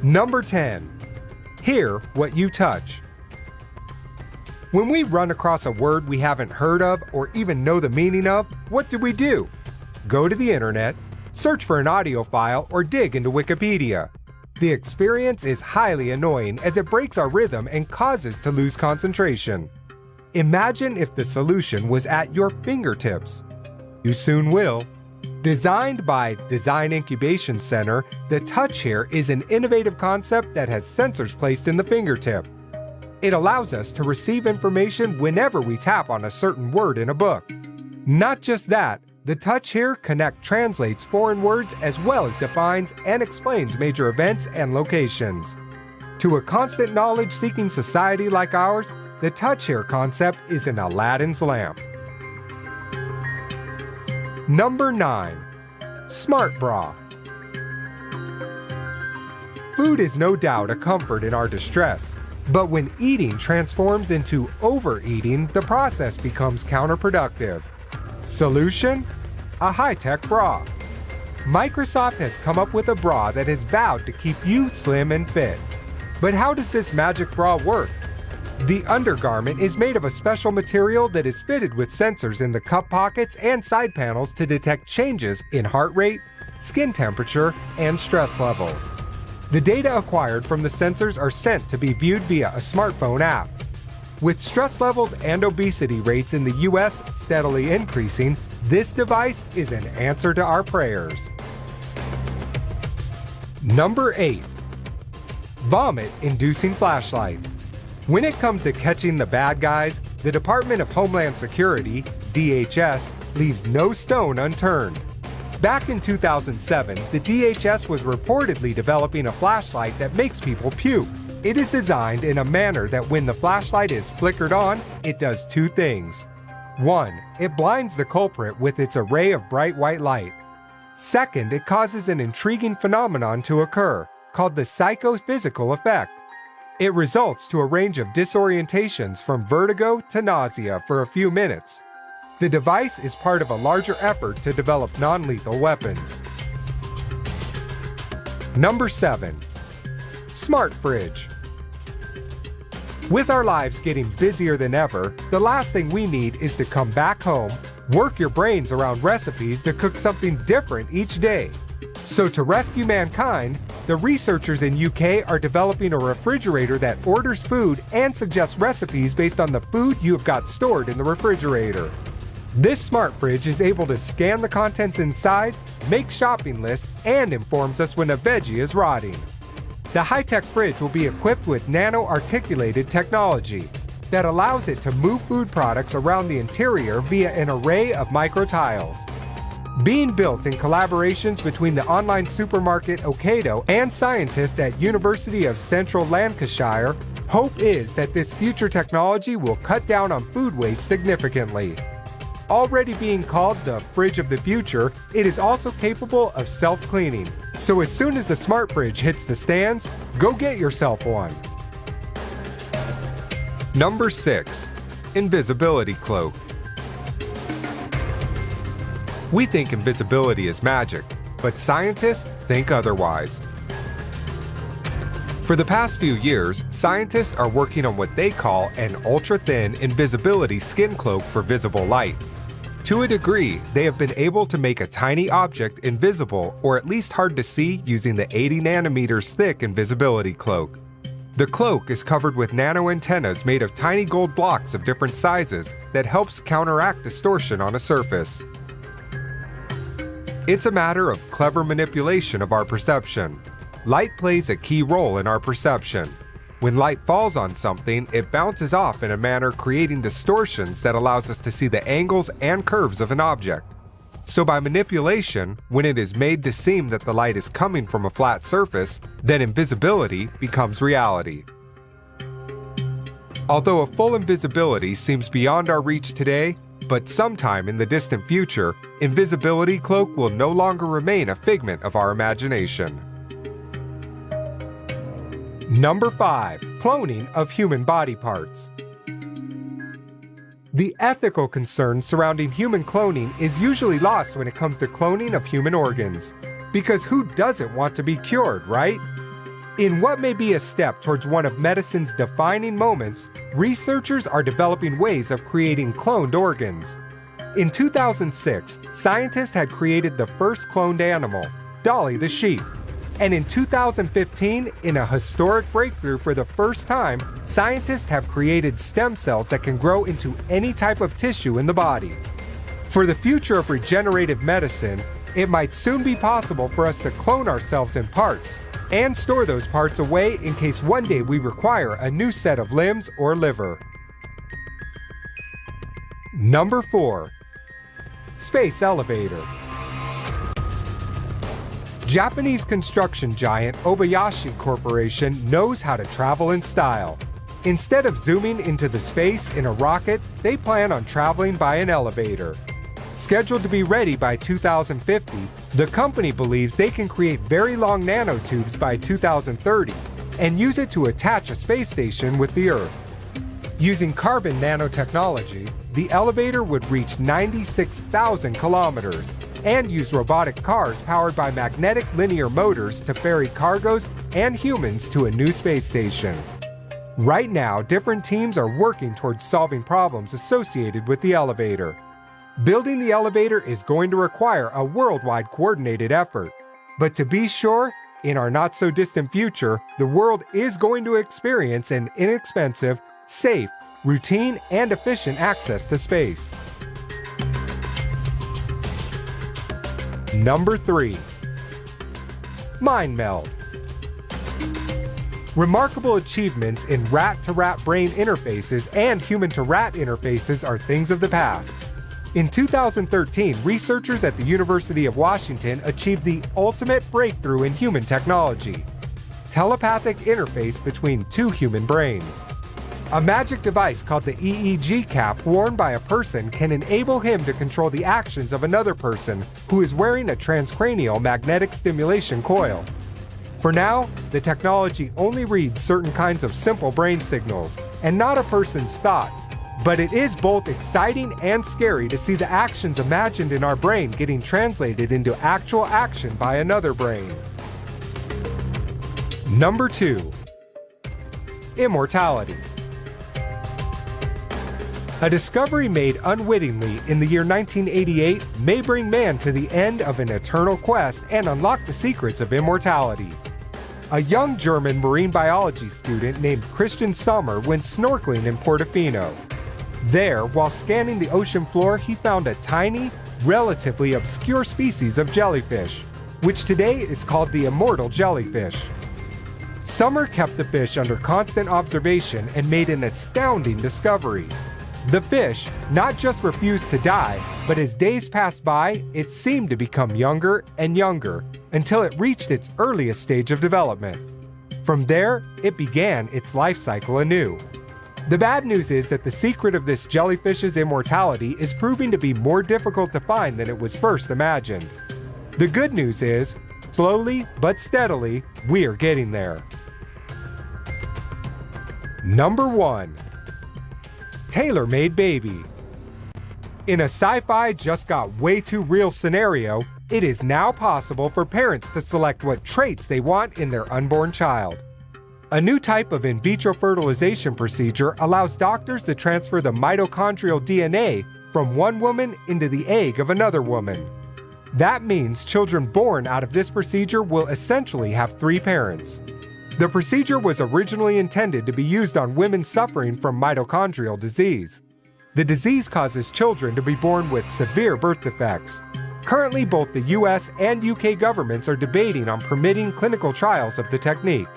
Number 10. Hear what you touch. When we run across a word we haven't heard of or even know the meaning of, what do? Go to the internet, search for an audio file, or dig into Wikipedia. The experience is highly annoying as it breaks our rhythm and causes to lose concentration. Imagine if the solution was at your fingertips. You soon will. Designed by Design Incubation Center, the Touch Hear is an innovative concept that has sensors placed in the fingertip. It allows us to receive information whenever we tap on a certain word in a book. Not just that, the Touch Hear Connect translates foreign words as well as defines and explains major events and locations. To a constant knowledge-seeking society like ours, the Touch Hear concept is an Aladdin's lamp. Number 9. Smart Bra. Food is no doubt a comfort in our distress, but when eating transforms into overeating, the process becomes counterproductive. Solution? A high-tech bra. Microsoft has come up with a bra that has vowed to keep you slim and fit. But how does this magic bra work? The undergarment is made of a special material that is fitted with sensors in the cup pockets and side panels to detect changes in heart rate, skin temperature, and stress levels. The data acquired from the sensors are sent to be viewed via a smartphone app. With stress levels and obesity rates in the US steadily increasing, this device is an answer to our prayers. Number 8. Vomit-inducing flashlight. When it comes to catching the bad guys, the Department of Homeland Security, DHS, leaves no stone unturned. Back in 2007, the DHS was reportedly developing a flashlight that makes people puke. It is designed in a manner that when the flashlight is flickered on, it does two things. 1. It blinds the culprit with its array of bright white light. Second, it causes an intriguing phenomenon to occur, called the psychophysical effect. It results to a range of disorientations from vertigo to nausea for a few minutes. The device is part of a larger effort to develop non-lethal weapons. Number 7. Smart Fridge. With our lives getting busier than ever, the last thing we need is to come back home, work your brains around recipes to cook something different each day. So to rescue mankind, the researchers in UK are developing a refrigerator that orders food and suggests recipes based on the food you have got stored in the refrigerator. This smart fridge is able to scan the contents inside, make shopping lists, and informs us when a veggie is rotting. The high-tech fridge will be equipped with nano-articulated technology that allows it to move food products around the interior via an array of micro-tiles. Being built in collaborations between the online supermarket Ocado and scientists at University of Central Lancashire, hope is that this future technology will cut down on food waste significantly. Already being called the fridge of the future, it is also capable of self-cleaning. So as soon as the smart fridge hits the stands, go get yourself one. Number 6. Invisibility Cloak. We think invisibility is magic, but scientists think otherwise. For the past few years, scientists are working on what they call an ultra-thin invisibility skin cloak for visible light. To a degree, they have been able to make a tiny object invisible or at least hard to see using the 80 nanometers thick invisibility cloak. The cloak is covered with nano antennas made of tiny gold blocks of different sizes that helps counteract distortion on a surface. It's a matter of clever manipulation of our perception. Light plays a key role in our perception. When light falls on something, it bounces off in a manner creating distortions that allows us to see the angles and curves of an object. So by manipulation, when it is made to seem that the light is coming from a flat surface, then invisibility becomes reality. Although a full invisibility seems beyond our reach today, but sometime in the distant future, invisibility cloak will no longer remain a figment of our imagination. Number 5. Cloning of human body parts. The ethical concern surrounding human cloning is usually lost when it comes to cloning of human organs. Because who doesn't want to be cured, right? In what may be a step towards one of medicine's defining moments, researchers are developing ways of creating cloned organs. In 2006, scientists had created the first cloned animal, Dolly the sheep. And in 2015, in a historic breakthrough for the first time, scientists have created stem cells that can grow into any type of tissue in the body. For the future of regenerative medicine, it might soon be possible for us to clone ourselves in parts and store those parts away in case one day we require a new set of limbs or liver. Number 4. Space elevator. Japanese construction giant Obayashi Corporation knows how to travel in style. Instead of zooming into the space in a rocket, they plan on traveling by an elevator. Scheduled to be ready by 2050, the company believes they can create very long nanotubes by 2030 and use it to attach a space station with the Earth. Using carbon nanotechnology, the elevator would reach 96,000 kilometers and use robotic cars powered by magnetic linear motors to ferry cargoes and humans to a new space station. Right now, different teams are working towards solving problems associated with the elevator. Building the elevator is going to require a worldwide coordinated effort. But to be sure, in our not-so-distant future, the world is going to experience an inexpensive, safe, routine, and efficient access to space. Number 3. Mind meld. Remarkable achievements in rat-to-rat brain interfaces and human-to-rat interfaces are things of the past. In 2013, researchers at the University of Washington achieved the ultimate breakthrough in human technology: telepathic interface between two human brains. A magic device called the EEG cap worn by a person can enable him to control the actions of another person who is wearing a transcranial magnetic stimulation coil. For now, the technology only reads certain kinds of simple brain signals and not a person's thoughts, but it is both exciting and scary to see the actions imagined in our brain getting translated into actual action by another brain. Number 2. Immortality. A discovery made unwittingly in the year 1988 may bring man to the end of an eternal quest and unlock the secrets of immortality. A young German marine biology student named Christian Sommer went snorkeling in Portofino. There, while scanning the ocean floor, he found a tiny, relatively obscure species of jellyfish, which today is called the immortal jellyfish. Sommer kept the fish under constant observation and made an astounding discovery. The fish not just refused to die, but as days passed by, it seemed to become younger and younger until it reached its earliest stage of development. From there, it began its life cycle anew. The bad news is that the secret of this jellyfish's immortality is proving to be more difficult to find than it was first imagined. The good news is, slowly but steadily, we are getting there. Number 1. Tailor-made baby. In a sci-fi just got way too real scenario, it is now possible for parents to select what traits they want in their unborn child. A new type of in vitro fertilization procedure allows doctors to transfer the mitochondrial DNA from one woman into the egg of another woman. That means children born out of this procedure will essentially have 3 parents. The procedure was originally intended to be used on women suffering from mitochondrial disease. The disease causes children to be born with severe birth defects. Currently, both the US and UK governments are debating on permitting clinical trials of the technique.